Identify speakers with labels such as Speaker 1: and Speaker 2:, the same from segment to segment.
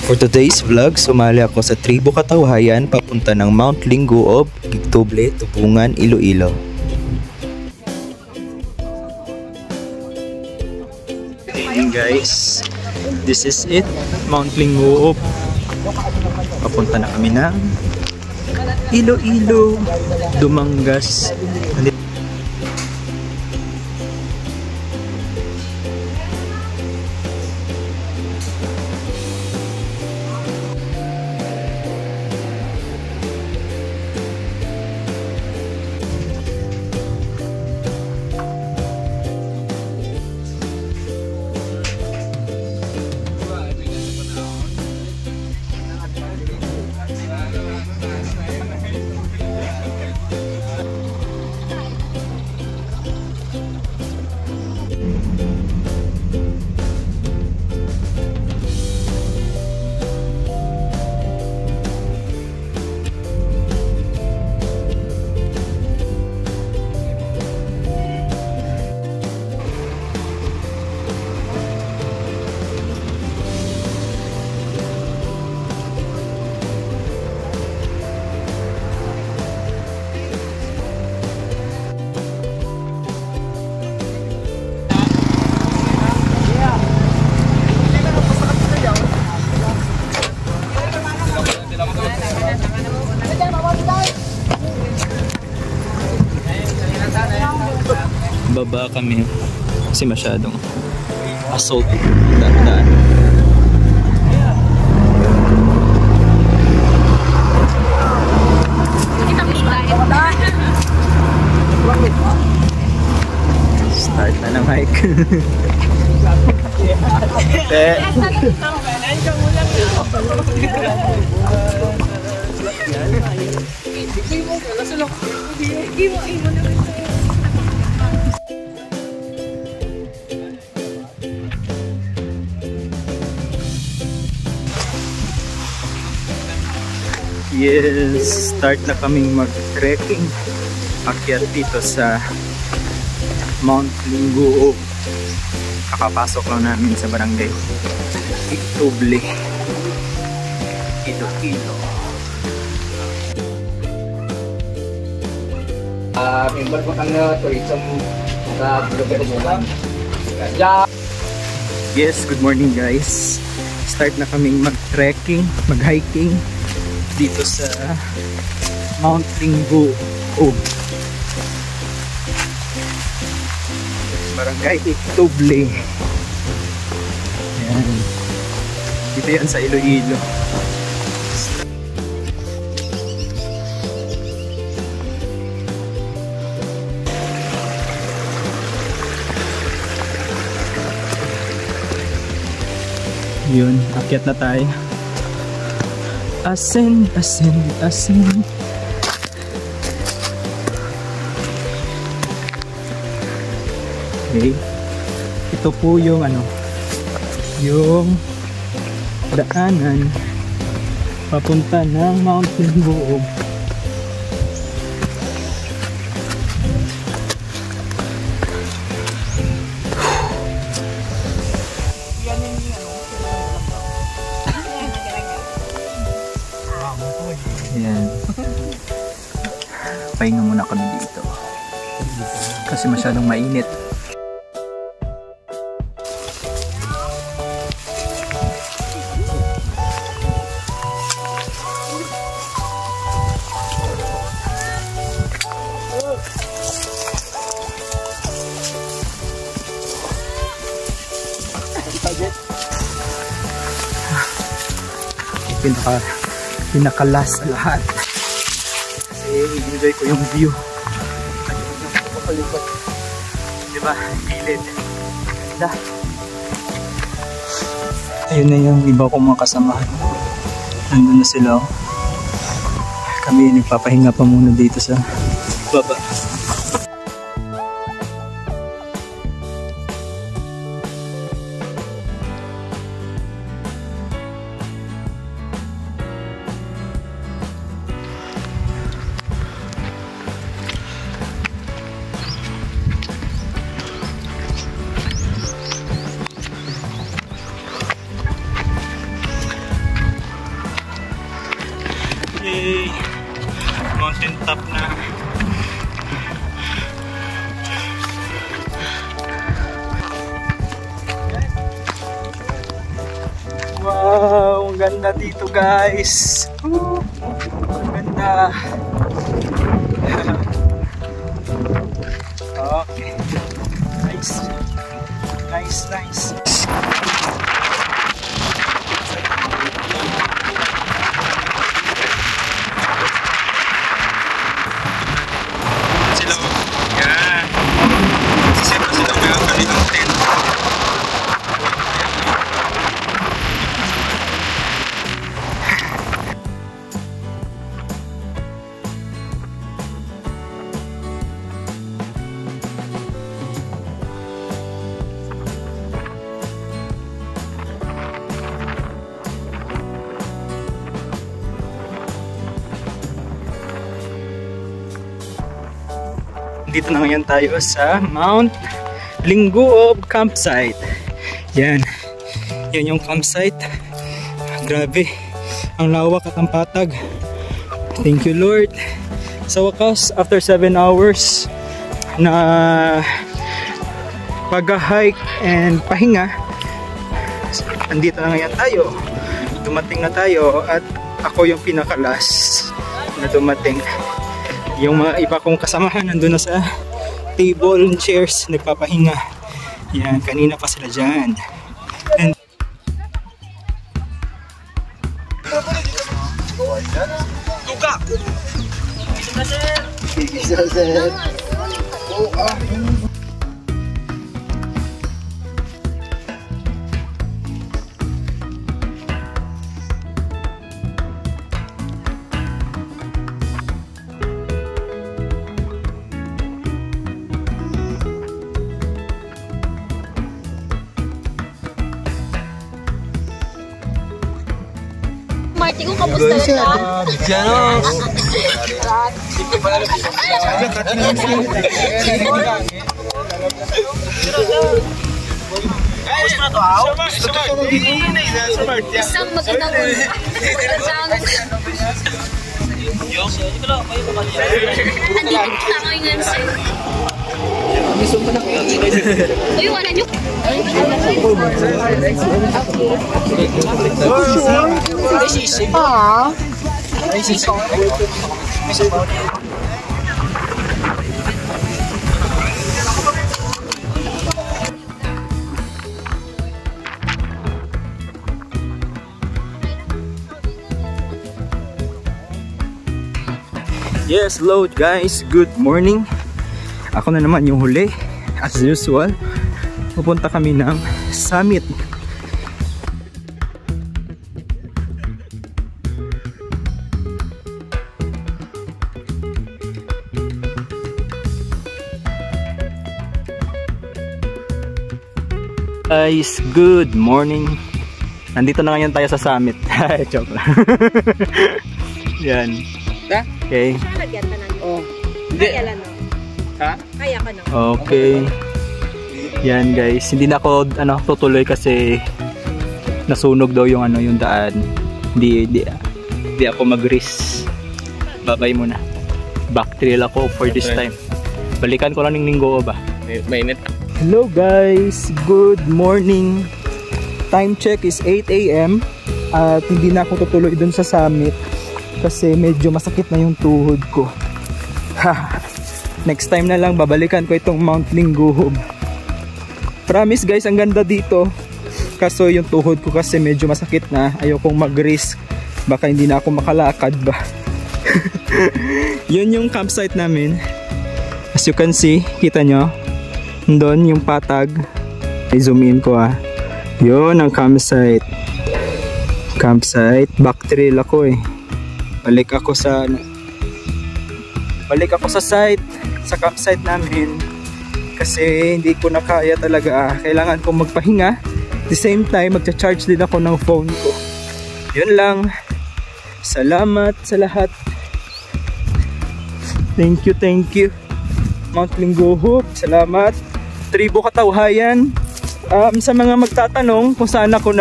Speaker 1: For today's vlog, sumali ako sa Tribo Katawhayan papunta ng Mount Lingguob, Gigtoble, Tubungan, Iloilo. Hey guys, this is it, Mount Lingguob. Papunta na kami ng Iloilo, Dumangas. Baba kami kasi masyadong assault daan. Start na ng hike. Yes, start na kaming mag-trekking akyat dito sa Mount Lingguob. Kakapasok lang namin sa barangay Gigtoble, Iloilo.
Speaker 2: Member po kang tourism sa Tubungan.
Speaker 1: Yes, good morning guys. Start na kaming mag-trekking, mag-hiking dito sa Mount Lingguob, barangay Gigtoble. Ayan. Dito yan sa Iloilo. Yun, akyat na tayo. Ascend, ascend, ascend. Okay. Ito po yung yung daanan papunta ng Mount Lingguob. Ayan. Pahinga muna kami dito kasi masyadong mainit. Pinaka-last sa lahat kasi enjoy ko yung view. Diba? Gilid. Ganda. Ayun na yung iba kong mga kasamahan. Nandun na sila. Kami nagpapahinga pa muna dito sa baba. Yay! Mountain top na. Wow! Ang ganda dito guys! Ang ganda! Okay. Nice. Nice, nice. Sila. Yan. Sisip na sila mga ganitong tent. Dito na ngayon tayo sa Mount Lingguob campsite. Yan. Yan yung campsite. Grabe. Ang lawak at ang patag. Thank you Lord. Sa wakas, after 7 hours na pag-hike and pahinga, andito na ngayon tayo. Dumating na tayo at ako yung pinaka-last na dumating. Yung mga iba kong kasamahan nandun na sa table and chairs nagpapahinga. Yan, kanina pa sila dyan. And tuka! Isa sir!
Speaker 3: Marty, kung kamusta na siya?
Speaker 1: Diyan
Speaker 3: Isang magandang andito tayo ngayon sa'yo. Uy, wala nyo.
Speaker 1: Yes, hello guys, good morning. Ako na naman yung huli. As usual, pupunta kami ng summit. Guys, good morning. Nandito na ngayon tayo sa summit. Joke lang. Yan. Okay.
Speaker 3: Oh. Kaya lang no.
Speaker 2: Ha?
Speaker 3: Kaya ka no.
Speaker 1: Okay. Yan guys, hindi na ako tutuloy kasi nasunog daw yung yung daan. Hindi ako mag-risk. Bye-bye muna. Back trail ako for this time. Balikan ko lang ng linggo ba.
Speaker 2: Mainit.
Speaker 1: Hello guys, good morning. Time check is 8 AM at hindi na ako tutuloy dun sa summit kasi medyo masakit na yung tuhod ko. Next time na lang babalikan ko itong Mount Lingguob. Promise guys, ang ganda dito. Kaso yung tuhod ko kasi medyo masakit na. Ayokong mag-risk. Baka hindi na ako makalakad ba. Yun yung campsite namin. As you can see, kita nyo. Doon yung patag. I-zoom in ko Yun ang campsite. Campsite. Back trail ako Balik ako sa site, sa campsite namin kasi hindi ko na kaya talaga. Kailangan kong magpahinga. At the same time, magcha-charge din ako ng phone ko. Yun lang. Salamat sa lahat. Thank you. Mount Lingguob, salamat. Tribo Katawhayan. Sa mga magtatanong kung saan ako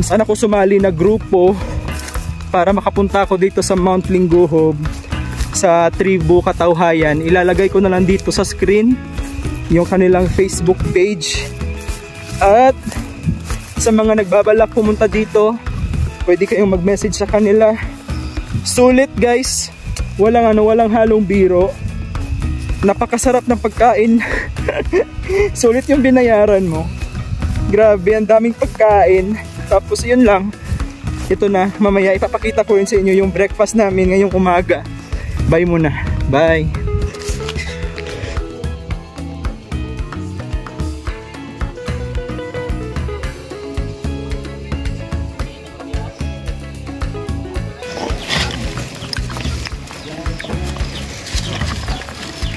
Speaker 1: saan ako sumali na grupo, para makapunta ako dito sa Mount Lingguhob sa Tribu Katawhayan. Ilalagay ko na lang dito sa screen yung kanilang Facebook page. At sa mga nagbabalak pumunta dito, pwede kayong mag-message sa kanila. Sulit guys, walang halong biro. Napakasarap ng pagkain. Sulit yung binayaran mo. Grabe, ang daming pagkain. Tapos yun lang. Ito na, mamaya ipapakita ko rin sa inyo yung breakfast namin ngayong umaga. Bye muna. Bye.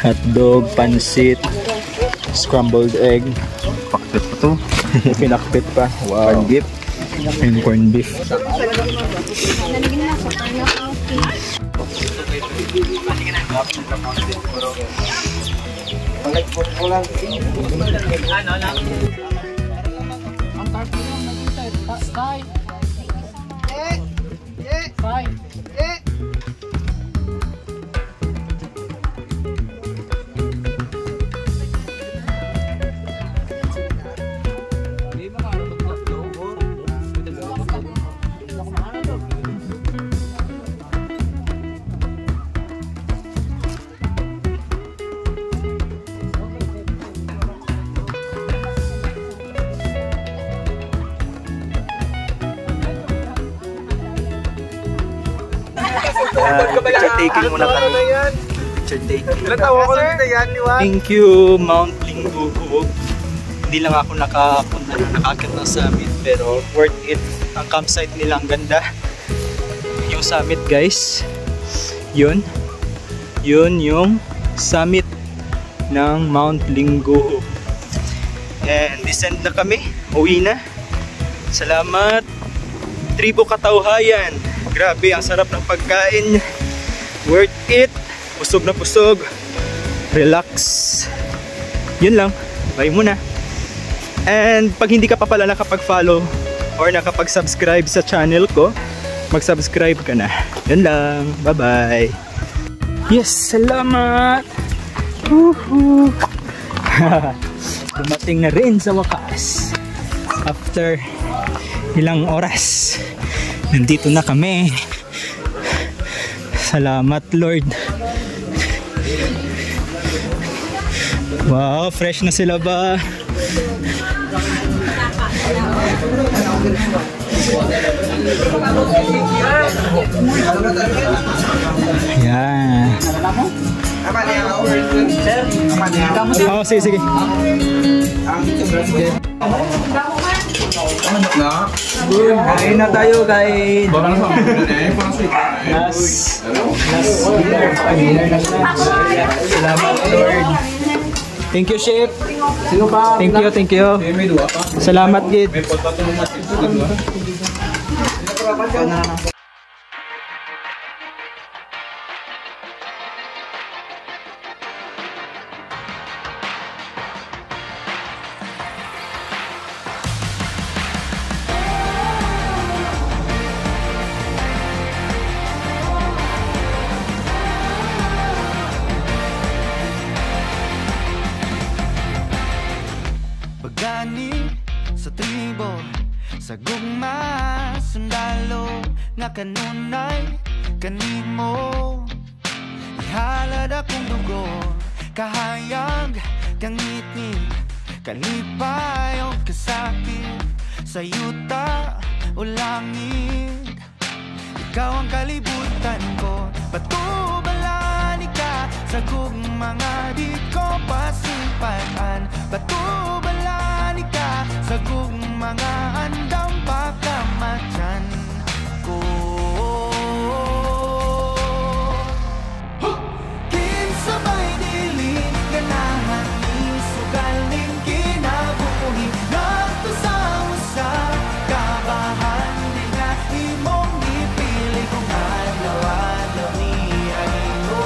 Speaker 1: Hotdog, pansit, scrambled egg. Pakpit pa to. Pinakpit pa. Wow. Corned beef. And corned beef. Picture taking muna kami. Picture taking. Thank you, Mount Lingguhob. Hindi lang ako nakakit ng summit, pero worth it. Ang campsite nila ang ganda. Yung summit guys, yun yung summit ng Mount Lingguhob. And descend na kami, uwi na. Salamat Tribu Katawhayan. Grabe, ang sarap ng pagkain. Worth it. Busog na busog. Relax. Yun lang. Bye muna. And pag hindi ka pa pala nakapag-follow or nakapag-subscribe sa channel ko, mag-subscribe ka na. Yun lang. Bye-bye. Yes, salamat. Dumating na rin sa wakas. After ilang oras, nandito na kami. Salamat Lord. Wow, fresh na sila ba? Yan. Oh, sige. Kain na tayo guys. Last dinner na siya. Salamat Lord. Thank you chef. Thank you. Salamat gid.
Speaker 4: Sa tribo, sa gugma, sundalo, nga kanunay, kanimo. Ihalad akong dugo, kahayag, kangitid, kalipay o kasakit, sa yuta o langit. Ikaw ang kalibutan ko, patubalani ka, sa gugmanga di ko pasimpaan. Patubalani ka, sa gugmanga andam pagkamatyan ko. Kinsabay dilin, ganahan ni sugaling kinabuhi. Nato sa usap, kabahan di nga imong ipili kung adlaw-adlaw ni ayno.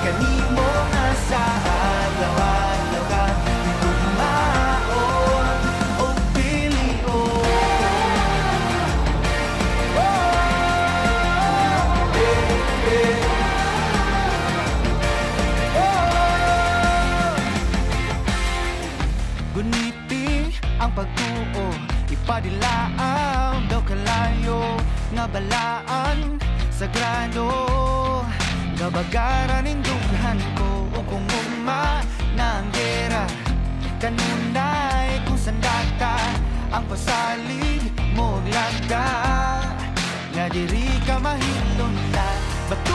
Speaker 4: Kanimo nga sa adlaw-adlaw ka, tugmaon o pili nga balaan sagrado gabagaran indughan ko o kung ugma ng gera kanunay kung sandata ang pasalig mo lagda nga diri ka mahilon na bato